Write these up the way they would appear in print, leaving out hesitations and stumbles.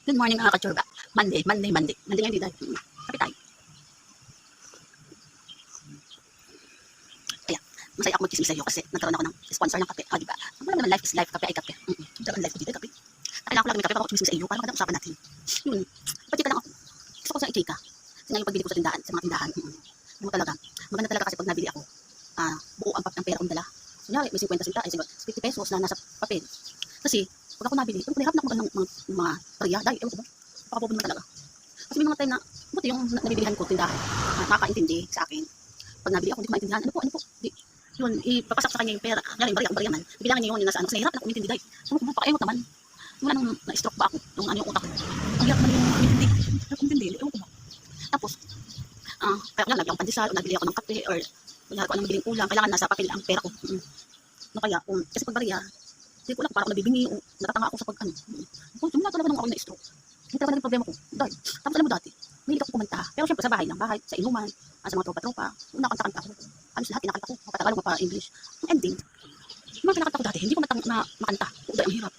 Good morning mga kachurba. Monday ngayon dito. Kape tayo. Kaya, masaya ako mag-chismis sa iyo kasi nagkaroon ako ng sponsor ng kape. Diba? Wala naman life is life, kape ay kape. Nagkaroon life ko dito, kape. Kailangan ko lang may kape para ako chismis sa iyo para magandang usapan natin. Yun, pati ka lang ako. Gusto ko sa i-chika. Kasi ngayon pagbili ko sa tindahan, sa mga tindahan. Ano talaga, maganda talaga kasi pag nabili ako, buo ang pera kong dala. Kunyari, may 50 sinta, ay 50 pesos na nasa papel. Kasi, pag ako nabili, hirap na ako ng mga pariya, dahil ewan ko ba, pakapupun naman talaga. Kasi may mga time na, buti yung nabibilihan ko tindahan, makakaintindi sa akin. Pag nabili ako, hindi ko maintindihan, ano po, yun, ipapasak sa kanya yung pera, kaya yung bariya man, bibilangin niya yun nasa ano, kasi nahirap na ako umintindi dahil, ano ko, pakaemot naman, wala nung na-stroke ba ako, yung ano yung utak ko, ang hirap man yung umintindi, ewan ko ba. Tapos, kaya ko lang, nabili akong pandesal, o nabili ako ng kape, or kunyari ko anong biling ulam, kailangan nasa papel ang pera ko. No, kaya, kasi pag bariya, hindi ko lang para ako nabibingi o natatanga ako sa pag-ano. Simula talaga nung ako na-stroke. Hindi talaga naging problema ko. Dahil, tapos alam mo dati, mahilig ako kumanta. Pero syempre sa bahay lang, sa inuman, sa mga tropa-tropa, nakanta-kanta ako. Halos lahat kinakanta ko, mapatagalog, mapa-English. Ang ending, yung mga kinakanta ko dati, hindi ko makanta. Dahil ang hirap.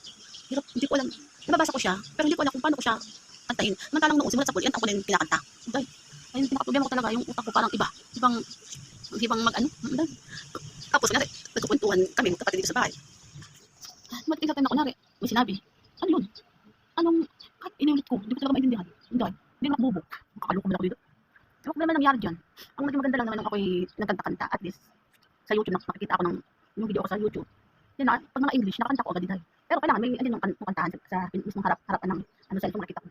Hindi ko alam, nababasa ko siya, pero hindi ko alam kung paano ko siya kantahin. Mantalang noon, simulat sa pool, yan ako na yung kinakanta. Dahil, ayun, pinaka-problema ko talaga, yung utak ko parang ibang mag-ano. Tapos, kasi, nagkukwentuhan kami, magkapatid dito sa bahay. Mag-isip tayo na kunwari, may sinabi, ano yun? Kahit iniulit ko, hindi ko talaga maintindihan. Hindi naman bobo. Makakaloko mo na ako dito. Yung problema nangyari dyan, ang naging maganda lang naman nung ako'y nagkanta-kanta, at least, sa YouTube, nakakita ako ng yung video ko sa YouTube. Yan na, pag mga English, nakakanta ko agad dito. Pero kailangan, may andin yung kantahan sa mismong harapan ng cellphone nakita ko.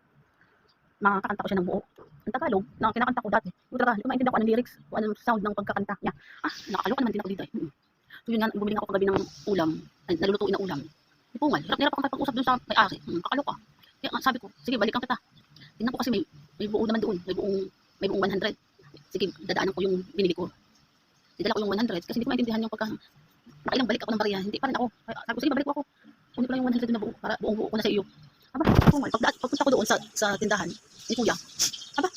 Makakanta ko siya ng buo. Ang Tagalog, na kinakanta ko dati. Yung talaga, yung maintindihan ko anong lyrics, o anong sound ng pagkakanta niya. Nakakaloka naman din ako dito eh. So yun nga, bumili ako kagabi ng ulam, nalulutuin na ulam. Ipungal, hirap ako kapag-usap dun sa may-ari. Kakaloka. Kaya sabi ko, sige, balikan kita. Tingnan ko kasi may buo naman doon, may buong 100. Sige, dadaanan ko yung binili ko. Didala ko yung 100 kasi hindi ko maintindihan yung nakailang balik ako ng bariya. Hindi pa rin ako. Sabi ko, sige, babalik ko ako. Kunin ko lang yung 100 na buo, para buong-buo ko na sa iyo. Ipungal, pagpunta ko doon sa tindahan ni kuya,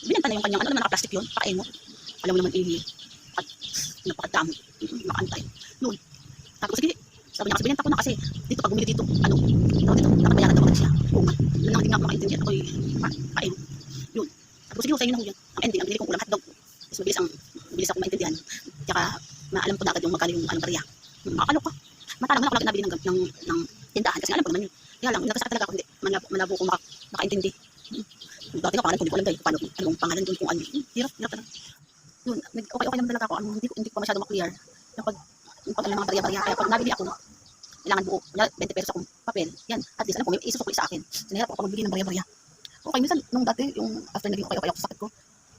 binenta na yung kanyang, ano naman, naka-plastic yun, pakaemot. Alam mo naman, at napakadami, makaantay. Noon. Tapos sige, sabi niya kasi binenta ko na kasi dito pag bumili dito, dito, dapat bayaran daw agad siya. Oo nga, lang hindi nga ako makaintindi at ako'y pain. Yun. Tapos sige, sa inyo na ho yan. Ang ending, ang bili kong ulam, hotdog. Mas mabilis ako maintindihan. Tsaka, maalam ko na agad yung magkano yung anong bariya. Makakalok ka. Matalang man ako lang nabili ng tindahan kasi alam ko naman yun. Kaya lang, nagkasakit talaga ako, hindi. Malabo ko makaintindi. Dati nga pangalan ko, hindi ko alam dahil paano, anong pangalan doon kung ano. Hirap talaga. Yun, okay naman talaga ako. Hindi ko pa masyado ma-clear. Yung pag mga bariya-bariya. Kaya pag nabili ako, kailangan buo. 20 pesos akong papel. Yan, at least alam ko, may isusukli sa akin. Sinihirap ako magbili ng bariya-bariya. Okay, minsan, nung dati, yung after naging okay ako sa sakit ko,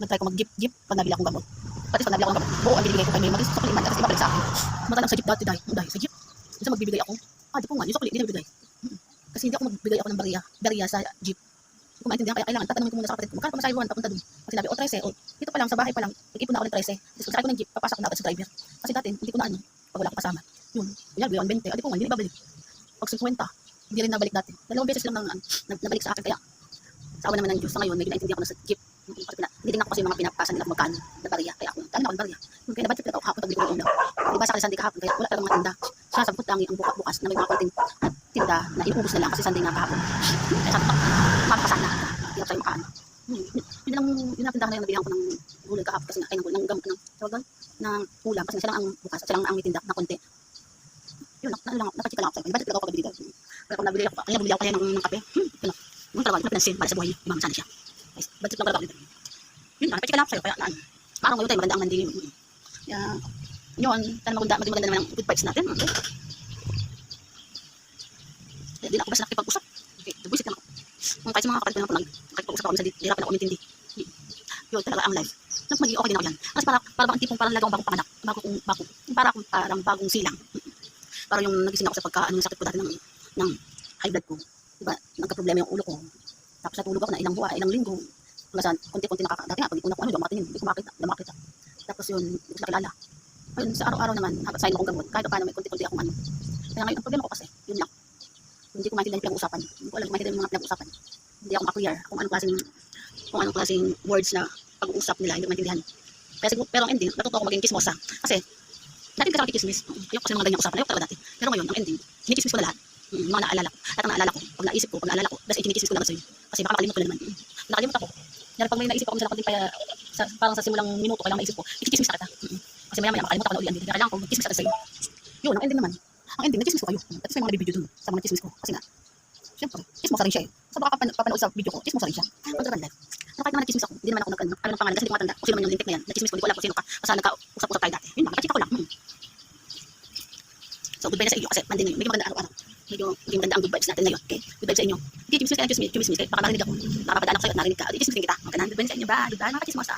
nag-try ko mag-jeep pag nabili akong gamot. Pati pag nabili akong gamot, buo ang binibigay ko kay may mag-isusukli man. Kasi ibabalik sa akin. Matalang sa jeep dati dahil sa jeep. Minsan magbibigay ako. Di po nga, yung sukli, hindi nabibigay. Kasi hindi ako magbigay ako ng bariya sa jeep. Hindi ko maintindihan, kaya kailangan tatanungin ko muna sa kapatid ko. Magkano pa masayawan papunta dun? Pag sinabi, 13, dito pa lang, sa bahay pa lang, nag-ipon na ako ng 13. Tapos pag sakay ko ng jeep, papasok na agad sa driver. Kasi dati, hindi ko na pag wala akong kasama. Yun, kunyari, 120, di po nga, hindi nabalik. Pag 50, hindi rin nabalik dati. 2 beses lang nabalik sa akin, kaya sa awa naman ng Diyos. Sa ngayon, may ginaintindihan ko na sa jeep. Hindi din ako kasi yung mga pinapakasan nila kung magkano na bariya. Kaya ako, talo na ako ng bariya. Kaya nabalik ako kahapon, pagbili ko ng ulam. Diba sa Sunday kahapon, kaya wala talagang mga tinda. Sasampot lang ang bukas na may mga konting tinda na inuubos na lang kasi Sunday nga kahapon. Kaya sabi ko, mapakasan na. Hirap sa'yo makaano. Yun ang tindahan na yung nabilihan ko ng gulay kahapon kasi ng gamot ng ulam kasi siya lang ang bukas at siya lang ang may tinda na konti. Yun, napachika lang ako sa'yo. Budget talaga ako pag-bili dito. Kaya kung bumili ako kaya ng kape, yung talaga, yung pinansin para sa buhay, imam sana siya. Budget lang talaga ako dito. Yun lang, napachika lang ako sa'yo. Kaya parang ngayon tayo maganda ang nandilim. Kaya, yun, sana maging maganda naman ang good vibes natin. Okay? Kaya di na ako basta nakipag-usap. Okay, buwisit lang ako. Kung kahit sa mga kapatid ko na nakipag-usap ako, minsan hirapan ako umintindi. Yun, talaga ang life. Tapos magiging okay din ako yan. Kasi para bang tipong parang lagawang bagong panganak. Parang bagong silang. Parang yung nagising ako sa pagkaano yung sakit ko dati ng high blood ko. Diba, nagka-problema yung ulo ko. Tapos natulog ako na ilang buwan, ilang linggo. Hanggang saan, konti-konti dati nga, pag una ko ano, hindi ko makita. Tapos yun, hindi ko sila kilala. Ayun, sa araw-araw naman, sa inyo kong gamot, kahit paano may konti-konti akong ano. Kaya ngayon, ang problema ko kasi, yun lang. Hindi ko maintindihan yung pinag-uusapan. Hindi ko alam kung maintindihan yung mga pinag-uusapan. Hindi ako ma-clear kung anong klaseng words na pag-uusap nila, hindi ko maintindihan. Pero ang ending, natuto ako maging kismosa. Kasi, dati hindi kasi ako kikismis. Ayoko kasi mga ganyang usapan. Ayoko talaga dati. Pero ngayon, ang ending, kinikismis ko na lahat. Mga naalala ko. Lahat ng naalala ko, pag naisip ko, pag naalala ko, basta ikinikismis ko na sa'yo. Kasi baka makalimut ko na naman. Nakalimutan ko. Yan, pag may naisip ako, minsan ako din kaya, parang sa simulang minuto, kailangan maisip ko, ikikismis na kita. Kasi maya-maya makalimutan ko na uli ang dito. Kailangan ko magkismis ka sa'yo. Yun, ang ending naman. Ang ending, nagkismis ko kayo. At may mga video dun sa mga nagkismis ko. Kasi nga, siyempre, chismosa rin siya eh. So baka papanood sa video ko, chismosa rin siya. Ang dragon life. Pero kahit naman nagchismis ako, hindi naman ako ano ng pangalan kasi hindi ko matanda kung sino man yung lintik na yan. Nagchismis ko, hindi ko alam kung sino ka. Basta nagka-usap-usap tayo dati. Yun lang, nakachika ko lang. So goodbye na sa inyo kasi Monday ngayon. Medyo maganda araw-araw. Medyo maganda ang good vibes natin ngayon. Okay? Good vibes sa inyo. Hindi, chismis ka, chismis. Baka narinig ako. Nakapadaan ako sa'yo at narinig ka. Di chismis din kita. Maganda. Good vibes sa inyo. Bye. Goodbye mga kachismosa.